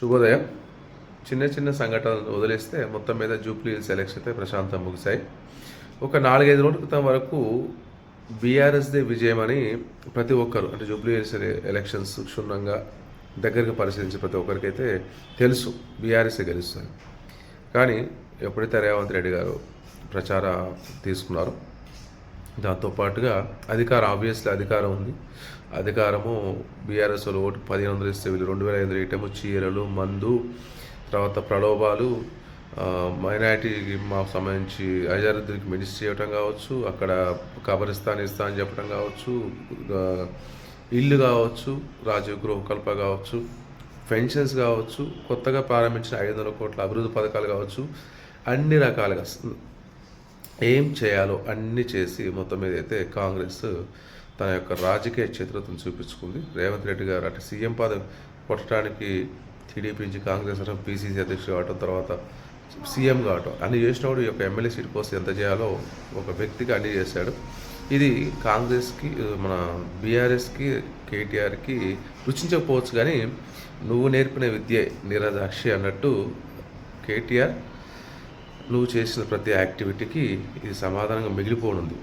శుభోదయం. చిన్న చిన్న సంఘటనలు వదిలేస్తే మొత్తం మీద జూబ్లీ హిల్స్ ఎలక్షన్ అయితే ప్రశాంతంగా ముగిశాయి. ఒక 4-5 రోజుల క్రితం వరకు బీఆర్ఎస్దే విజయం అని ప్రతి ఒక్కరు, అంటే జూబ్లీ హిల్స్ ఎలక్షన్స్ క్షుణ్ణంగా దగ్గరగా పరిశీలించే ప్రతి ఒక్కరికైతే తెలుసు బీఆర్ఎస్ఏ గెలుస్తుంది. కానీ ఎప్పుడైతే రేవంత్ రెడ్డి గారు ప్రచారం తీసుకున్నారో దాంతోపాటుగా ఆబ్వియస్లీ అధికారం ఉంది. అధికారము బీఆర్ఎస్ వాళ్ళు ఓటు 1500 ఇస్తే వీళ్ళు 2500 ఇయటము, చీరలు, మందు, తర్వాత ప్రలోభాలు, మైనార్టీకి మాకు సంబంధించి అజరుద్దీన్కి మినిస్ట్రీ చేయటం కావచ్చు, అక్కడ కబరిస్తాన్ ఇస్తా అని చెప్పడం కావచ్చు, ఇల్లు కావచ్చు, రాజీవ్ గృహకల్ప కావచ్చు, పెన్షన్స్ కావచ్చు, కొత్తగా ప్రారంభించిన 500 కోట్ల అభివృద్ధి పథకాలు కావచ్చు, అన్ని రకాలుగా ఏం చేయాలో అన్నీ చేసి మొత్తం మీద అయితే కాంగ్రెస్ తన యొక్క రాజకీయ చతురతను చూపించుకుంది. రేవంత్ రెడ్డి గారు అటు సీఎం పదవి కొట్టడానికి టీడీపీ నుంచి కాంగ్రెస్ పీసీసీ అధ్యక్షుడు కావటం, తర్వాత సీఎం కావటం అన్ని చేసినప్పుడు ఈ యొక్క ఎమ్మెల్యే సీట్ కోసం ఎంత చేయాలో ఒక వ్యక్తిగా అన్నీ చేశాడు. ఇది కాంగ్రెస్కి, మన బీఆర్ఎస్కి, కేటీఆర్కి రుచించకపోవచ్చు, కానీ నువ్వు నేర్పిన విద్య నిరదాక్షి అన్నట్టు కేటీఆర్ నువ్వు చేసిన ప్రతి యాక్టివిటీకి ఇది సమాధానంగా మిగిలిపోనుంది.